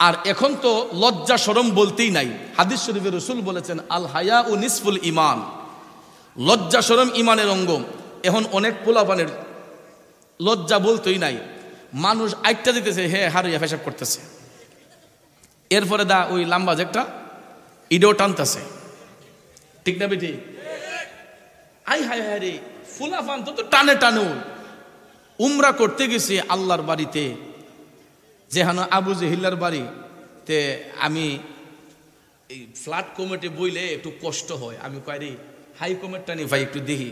আর এখন তো লজ্জা শরম বলতেই নাই। হাদিস শরীফে রাসূল বলেছেন আল হায়া ও নিসফুল ইমান, লজ্জা শরম ইমানের অঙ্গ। এখন অনেক পোলাপানের লজ্জা বলতেই নাই, মানুষ আইটটা দিতেছে, হ্যাঁ হারিয়া পেশাব করতেছে, এরপরে দা ওই লাম্বা যে একটা ইডো টানতেছে, ঠিক না বেটি? আই হায় হায় রে, ফুলাফান তো টানে টানো। উমরা করতে গেছি আল্লাহর বাড়িতে, যেহানো আবু জেহিল্লার বাড়ি, তে আমি এই ফ্ল্যাট কমিটি বইলে একটু কষ্ট হয়, আমি কয়রি হাই কমেটটা নি ভাই একটু দেখি।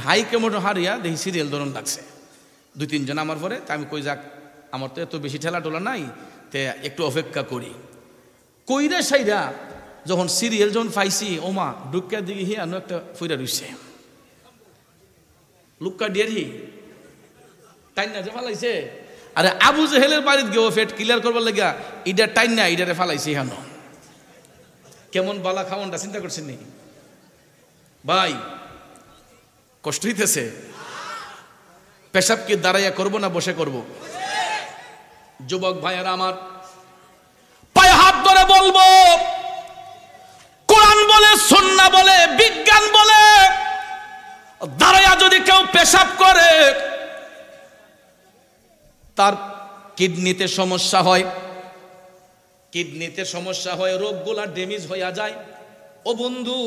হাই কমেট হারিয়া দেখি সিরিয়াল ধরন লাগছে 2-3 জন আমার পরে, তা আমি কই যাক আমার তো এত বেশি ঠেলা টোলা নাই, তে একটু অপেক্ষা করি। কইরা সাইরা যখন সিরিয়াল যখন পাইছি, ওমা ডুক্কার দিকে হিয়ানো একটা ফুইরা রইছে, লুক্কা ডিয়ারি টাইন না যে ফালাইছে। আরে আবু জেহেলের বাড়িতে গিয়ে ফেট ক্লিয়ার করবার লাগিয়া ইডা টাইন না ইডারে ফালাইছে হানো। কেমন বালা খাওয়ানটা চিন্তা করছেন নি ভাই? কষ্ট হইতেছে। পেশাব কি দাঁড়াইয়া করব না বসে করব? যুবক ভাইয়ারা আমার, পায়ে হাত ধরে বলবো, কোরআন বলে, সুন্নাহ বলে, বিজ্ঞান বলে, দাঁড়াইয়া যদি কেউ পেশাব করে তার কিডনিতে সমস্যা হয়, কিডনিতে সমস্যা হয়, রোগগুলা ড্যামেজ হইয়া যায়। ও বন্ধু,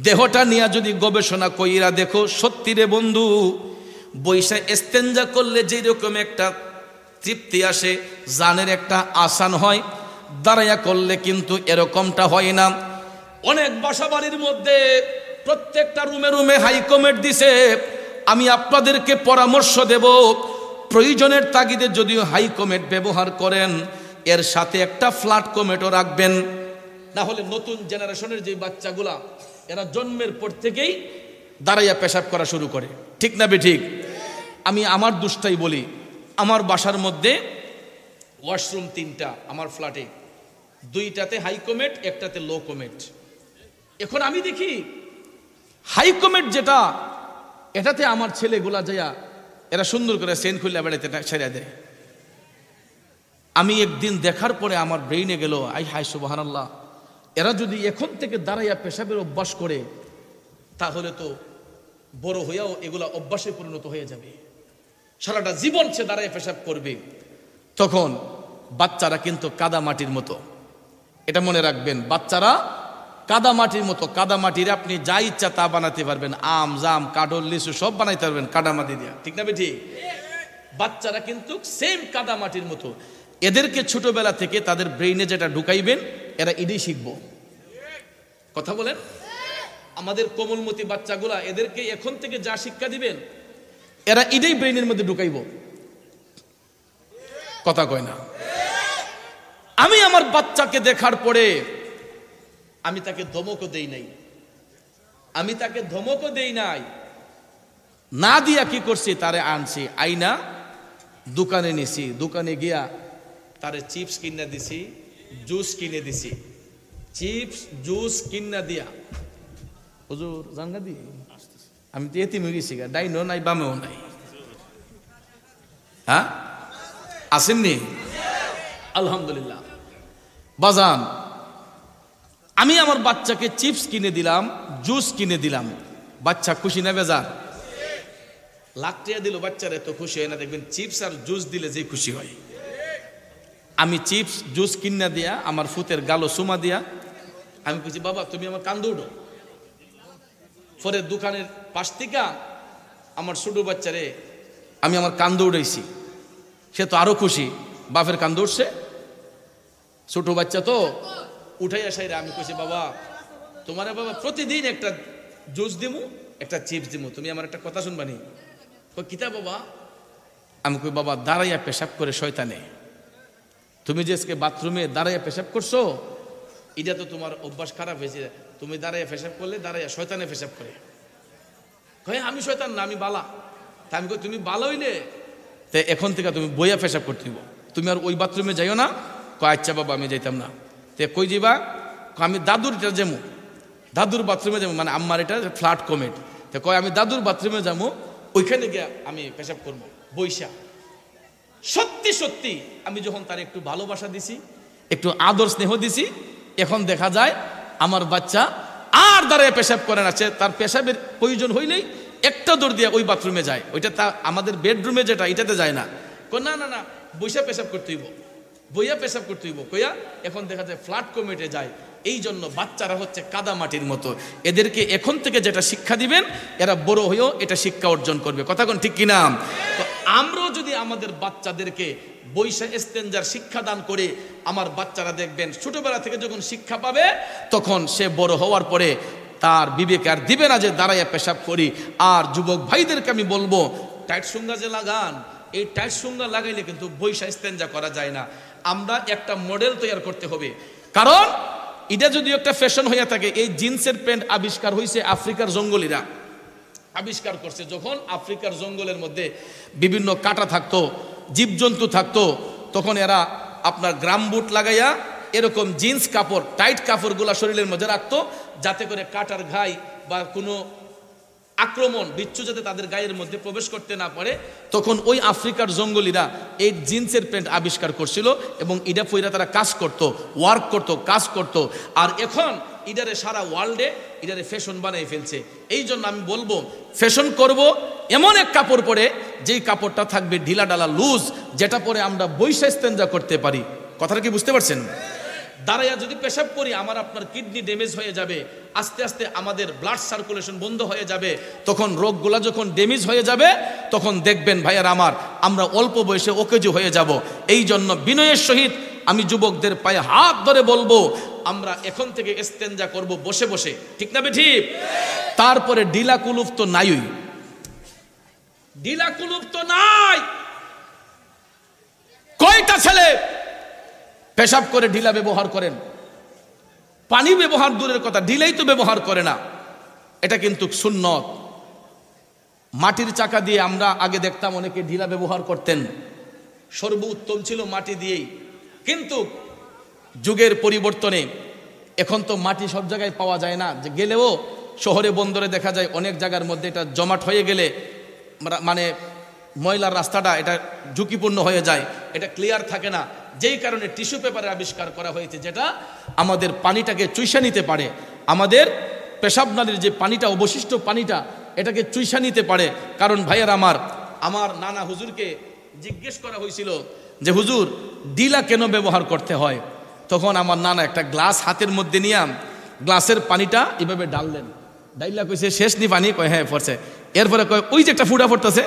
দেহটা নিয়ে যদি গবেষণা কইরা দেখো, সত্যি রে বন্ধু, বৈশা ইস্তেঞ্জা করলে যেরকম একটা তৃপ্তি আসে, জানের একটা আসান হয়, দাঁড়াইয়া করলে কিন্তু এরকমটা হয় না। অনেক বাসা বাড়ির মধ্যে প্রত্যেকটা রুমে রুমে হাই কমেট দিছে। আমি আপনাদেরকে পরামর্শ দেব, প্রয়োজনের তাগিদে যদিও হাই কমেট ব্যবহার করেন, এর সাথে একটা ফ্ল্যাট কমেটও রাখবেন, না হলে নতুন জেনারেশনের যে বাচ্চাগুলা এরা জন্মের পর থেকেই দাঁড়াইয়া পেশাব করা শুরু করে, ঠিক না বেঠিক? আমি আমার দুষ্টাই বলি, আমার বাসার মধ্যে ওয়াশরুম 3টা, আমার ফ্ল্যাটে 2টাতে হাই কমেট, একটাতে লো কমেট। এখন আমি দেখি হাই কমেট যেটা, এটাতে আমার ছেলেগুলা যাইয়া এরা সুন্দর করে সেন খুলে বেড়াইতে ছেড়ে দেয়। আমি একদিন দেখার পরে আমার ব্রেইনে গেল, আই হায় সুবহানাল্লাহ, এরা যদি এখন থেকে দাঁড়াইয়া পেশাবের অভ্যাস করে, তাহলে তো বড় হইয়াও এগুলা অভ্যাসে পরিণত হয়ে যাবে, সারাটা জীবন সে দাঁড়াইয়া পেশাব করবে। তখন বাচ্চারা কিন্তু কাদা মাটির মতো, এটা মনে রাখবেন, বাচ্চারা কাদা মাটির মতো। কাদা মাটির আপনি যা ইচ্ছা তা বানাতে পারবেন, আম জাম কাঠল লিচু সব বানাইতে পারবেন কাদা মাটি দিয়া, ঠিক না বেঠি? বাচ্চারা কিন্তু সেম কাদা মাটির মতো। এদেরকে ছোটবেলা থেকে তাদের ব্রেইনে যেটা ঢুকাইবেন, এরা এটাই শিখবো। কথা বলেন, আমাদের কোমলমতি বাচ্চাগুলা, এদেরকে এখন থেকে যা শিক্ষা দিবেন, এরা এটাই ব্রেইনের মধ্যে ঢুকাইব। কথা কয় না? আমি আমার বাচ্চাকে দেখার পরে আমি তাকে ধমকও দেই নাই, আমি তাকে ধমকও দেই নাই, না দিয়া কি করছি, তারে আনছি, আইনা দোকানে নিছি, দোকানে গিয়া তারে চিপস কিনা দিছি, জুস কিনে দিছি। চিপস জুস কিনা দিয়া, হুজুর জানগা দি, আমি তো এতিম হয়ে গেছি, ডাইনও নাই বামেও নাই। হ্যাঁ আসেননি? আলহামদুলিল্লাহ। বাজান, আমি আমার বাচ্চাকে চিপস কিনে দিলাম, জুস কিনে দিলাম, বাচ্চা খুশি না বেজার? লাখ টাকা দিল, বাচ্চারা এত খুশি হয় না, দেখবেন চিপস আর জুস দিলে যে খুশি হয়। আমি চিপস জুস কিনা দিয়া আমার ফুতের গালো সুমা দিয়া আমি বলছি, বাবা তুমি আমার কান্দে উঠো। পরে দোকানের পাশ থেকে আমার ছোট বাচ্চারে আমি আমার কান্দে উঠাইছি, সে তো আরো খুশি, বাপের কান্দে উঠছে, ছোট বাচ্চা তো উঠাইয়া সাইরা আমি কইছি, বাবা তোমার বাবা প্রতিদিন একটা জুস দিমু, একটা চিপস দিমু, তুমি আমার একটা কথা শুনবানি? কিতা বাবা? আমি কই, বাবা দাঁড়াইয়া পেশাব করে শয়তানে, তুমি যে আজকে বাথরুমে দাঁড়াইয়া পেশাব করছো, এটা তো তোমার অভ্যাস খারাপ হয়েছে, তুমি দাঁড়াইয়া পেশাব করলে দাঁড়াইয়া শয়তানে পেশাব করে। কয় আমি শয়তান না, আমি বালা। তা আমি কই, তুমি বালা হইলে তে এখন থেকে তুমি বইয়া পেশাব করতে দিব, তুমি আর ওই বাথরুমে যাইও না। কয় আচ্ছা বাবা আমি যাইতাম না। তে কই যাবা? আমি দাদুর এটা যাবো, দাদুর বাথরুমে যাবো, মানে আম্মার এটা ফ্ল্যাট কমেট। তো কয় আমি দাদুর বাথরুমে যাবো, ওইখানে গিয়ে আমি পেশাব করবো বৈশা। সত্যি সত্যি আমি যখন তার একটু ভালোবাসা দিছি, একটু আদর স্নেহ দিছি, এখন দেখা যায় আমার বাচ্চা আর দাঁড়ায় পেশাব করে না। তার পেশাবের প্রয়োজন হইলেই একটা দৌড় দিয়ে ওই বাথরুমে যায়, ওইটা তা আমাদের বেডরুমে যেটা এটাতে যায় না। না না না, বইসা পেশাব করতে হইব, বইয়া পেশাব করতে হইব কইয়া এখন দেখা যায় ফ্ল্যাট কমিটে যায়। এই জন্য বাচ্চারা হচ্ছে কাদা মাটির মতো, এদেরকে এখন থেকে যেটা শিক্ষা দিবেন এরা বড় হয়েও এটা শিক্ষা অর্জন করবে। কথা কোন ঠিক কিনা? তো আমরাও যদি আমাদের বাচ্চাদেরকে বৈশা ইস্তেঞ্জার শিক্ষা দান করে, আমার বাচ্চারা দেখবেন ছোটবেলা থেকে যখন শিক্ষা পাবে তখন সে বড় হওয়ার পরে তার বিবেক আর দিবে না যে দাঁড়াইয়া পেশাব করি। আর যুবক ভাইদেরকে আমি বলবো, টাইট সুঙ্গা যে লাগান, এই টাইট সুঙ্গা লাগাইলে কিন্তু বৈশা ইস্তেঞ্জা করা যায় না। আমরা একটা মডেল তৈরি করতে হবে, কারণ এটা যদি একটা ফ্যাশন হয়ে থাকে। এই জিন্সের প্যান্ট আবিষ্কার হয়েছে আফ্রিকার জঙ্গলিরা আবিষ্কার করছে। যখন আফ্রিকার জঙ্গলের মধ্যে বিভিন্ন কাঁটা থাকতো, জীবজন্তু থাকতো, তখন এরা আপনার গ্রাম বুট লাগাইয়া এরকম জিন্স কাপড়, টাইট কাপড়গুলা শরীরের মধ্যে রাখতো, যাতে করে কাঁটার ঘাই বা কোনো আক্রমণ বিচ্ছু যাতে তাদের গায়ের মধ্যে প্রবেশ করতে না পারে। তখন ওই আফ্রিকার জঙ্গলিরা এই জিন্সের প্যান্ট আবিষ্কার করছিল এবং ইডা ফইরা তারা কাজ করত, ওয়ার্ক করত, কাজ করত। আর এখন ইডারে সারা ওয়ার্ল্ডে ইডারে ফ্যাশন বানিয়ে ফেলছে। এই জন্য আমি বলবো, ফ্যাশন করব এমন এক কাপড় পরে যেই কাপড়টা থাকবে ঢিলা ডালা লুজ, যেটা পরে আমরা বৈশা ইস্তেঞ্জা করতে পারি। কথাটা কি বুঝতে পারছেন? দাঁড়াইয়া যদি পেশাব করি আমার আপনার কিডনি ড্যামেজ হয়ে যাবে, আস্তে আস্তে আমাদের ব্লাড সার্কুলেশন বন্ধ হয়ে যাবে। তখন রোগগুলা যখন ড্যামেজ হয়ে যাবে তখন দেখবেন ভাইয়ার আমার, আমরা অল্প বয়সে অকেজো হয়ে যাব। এই জন্য বিনয়ের সহিত আমি যুবকদের পায়ে হাত ধরে বলবো, আমরা এখন থেকে ইস্তেঞ্জা করব বসে বসে, ঠিক না ঠিক? তারপরে ঢিলা কুলুপ তো নাই, ঢিলা কুলুপ তো নাই। কয়টা ছেলে পেশাব করে ঢিলা ব্যবহার করেন? পানি ব্যবহার দূরের কথা, ঢিলাই তো ব্যবহার করে না। এটা কিন্তু সুন্নত। মাটির চাকা দিয়ে আমরা আগে দেখতাম অনেকে ঢিলা ব্যবহার করতেন, সর্বোত্তম ছিল মাটি দিয়েই। কিন্তু যুগের পরিবর্তনে এখন তো মাটি সব জায়গায় পাওয়া যায় না, যে গেলেও শহরে বন্দরে দেখা যায় অনেক জায়গার মধ্যে এটা জমাট হয়ে গেলে মানে ময়লার রাস্তাটা এটা ঝুঁকিপূর্ণ হয়ে যায়, এটা ক্লিয়ার থাকে না। যেই কারণে টিস্যু পেপারের আবিষ্কার করা হয়েছে, যেটা আমাদের পানিটাকে চুইসা নিতে পারে, আমাদের পেশাব নালীর যে পানিটা, অবশিষ্ট পানিটা, এটাকে চুইসা নিতে পারে। কারণ ভাইয়ার আমার নানা হুজুরকে জিজ্ঞেস করা হয়েছিল যে হুজুর ডিলা কেন ব্যবহার করতে হয়? তখন আমার নানা একটা গ্লাস হাতের মধ্যে নিয়ে গ্লাসের পানিটা এভাবে ডাললেন, ডাইলা কইছে শেষ নি পানি? কয় হ্যাঁ পড়ছে। এরপরে কয় ওই যে একটা ফুটা পড়তেছে,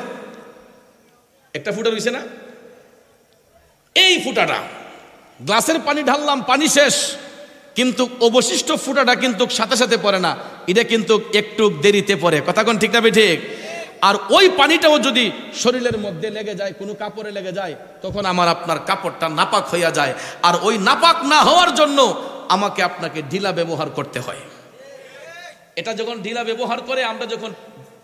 একটা ফুটা রয়েছে না, এই ফুটাটা গ্লাসের পানি ঢাললাম, পানি শেষ, কিন্তু অবশিষ্ট ফুটাটা কিন্তু সাথে সাথে পড়ে না, এটা কিন্তু একটু দেরিতে পড়ে। কথা কোন ঠিক না ঠিক? আর ওই পানিটাও যদি শরীরের মধ্যে লেগে যায়, কোনো কাপড়ে লেগে যায়, তখন আমার আপনার কাপড়টা নাপাক হইয়া যায়। আর ওই নাপাক না হওয়ার জন্য আমাকে আপনাকে ঢিলা ব্যবহার করতে হয়। এটা যখন ঢিলা ব্যবহার করে, আমরা যখন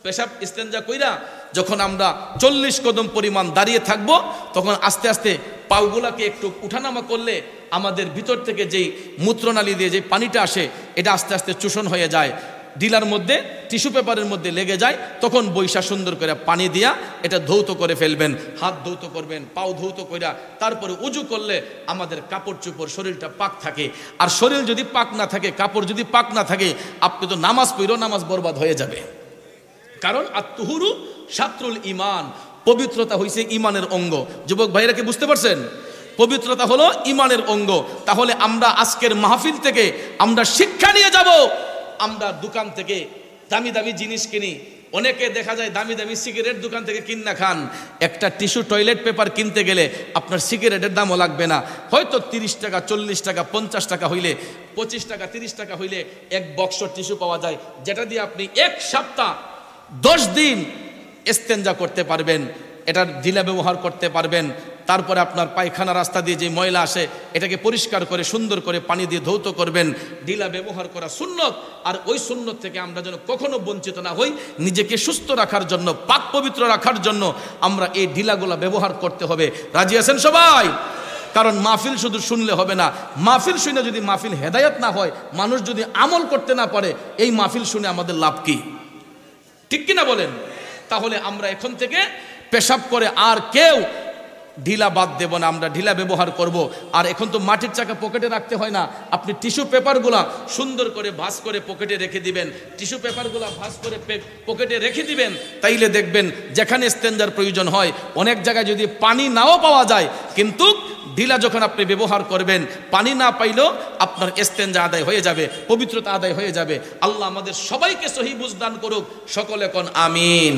পেশাব ইস্তেঞ্জা কইরা যখন আমরা 40 কদম পরিমাণ দাঁড়িয়ে থাকব, তখন আস্তে আস্তে পাগুলাকে একটু উঠানামা করলে আমাদের ভিতর থেকে যেই মূত্রনালী দিয়ে যে পানিটা আসে, এটা আস্তে আস্তে চূষণ হয়ে যায়, ডিলার মধ্যে টিস্যু পেপারের মধ্যে লেগে যায়। তখন বৈশা সুন্দর করে পানি দিয়া এটা ধৌত করে ফেলবেন, হাত ধৌত করবেন, পাও ধৌত কইরা তারপরে উজু করলে আমাদের কাপড় চোপড় শরীরটা পাক থাকে। আর শরীর যদি পাক না থাকে, কাপড় যদি পাক না থাকে, আপনি তো নামাজ পড়েও নামাজ বরবাদ হয়ে যাবে। কারণ আত্তুহুরু শাত্রুল ইমান, পবিত্রতা হইছে ইমানের অঙ্গ। যুবক ভাইরা কি বুঝতে পারছেন? পবিত্রতা হলো ইমানের অঙ্গ। তাহলে আমরা আজকের মাহফিল থেকে আমরা শিক্ষা নিয়ে যাব। আমরা দোকান থেকে দামি দামি জিনিস কিনি, অনেকে দেখা যায় দামি দামি সিগারেট দোকান থেকে কিনা খান। একটা টিস্যু টয়লেট পেপার কিনতে গেলে আপনার সিগারেটের দামও লাগবে না, হয়তো 30 টাকা, 40 টাকা, 50 টাকা হইলে, 25 টাকা, 30 টাকা হইলে এক বক্স টিস্যু পাওয়া যায়, যেটা দিয়ে আপনি এক সপ্তাহ 10 দিন ইস্তেঞ্জা করতে পারবেন, এটার ঢিলা ব্যবহার করতে পারবেন। তারপরে আপনার পায়খানা রাস্তা দিয়ে যে ময়লা আসে, এটাকে পরিষ্কার করে সুন্দর করে পানি দিয়ে ধৌত করবেন। ঢিলা ব্যবহার করা সুন্নত। আর ওই সুন্নত থেকে আমরা যেন কখনো বঞ্চিত না হই, নিজেকে সুস্থ রাখার জন্য, পাক পবিত্র রাখার জন্য আমরা এই ঢিলাগুলা ব্যবহার করতে হবে। রাজি আছেন সবাই? কারণ মাহফিল শুধু শুনলে হবে না, মাহফিল শুনে যদি মাহফিল হেদায়েত না হয়, মানুষ যদি আমল করতে না পারে, এই মাহফিল শুনে আমাদের লাভ কি? ঠিক কিনা বলেন? তাহলে আমরা এখন থেকে পেশাব করে আর কেউ ঢিলা বাদ দেব না, আমরা ঢিলা ব্যবহার করব। আর এখন তো মাটির চাকা পকেটে রাখতে হয় না, আপনি টিস্যু পেপারগুলা সুন্দর করে ভাঁজ করে পকেটে রেখে দিবেন, টিস্যু পেপারগুলা ভাঁজ করে পকেটে রেখে দিবেন। তাইলে দেখবেন যেখানে ইস্তেঞ্জার প্রয়োজন হয়, অনেক জায়গায় যদি পানি নাও পাওয়া যায়, কিন্তু ঢিলা যখন আপনি ব্যবহার করবেন, পানি না পাইলেও আপনার ইস্তেঞ্জা আদায় হয়ে যাবে, পবিত্রতা আদায় হয়ে যাবে। আল্লাহ আমাদের সবাইকে সহি বুঝ দান করুক, সকলে কোন আমিন।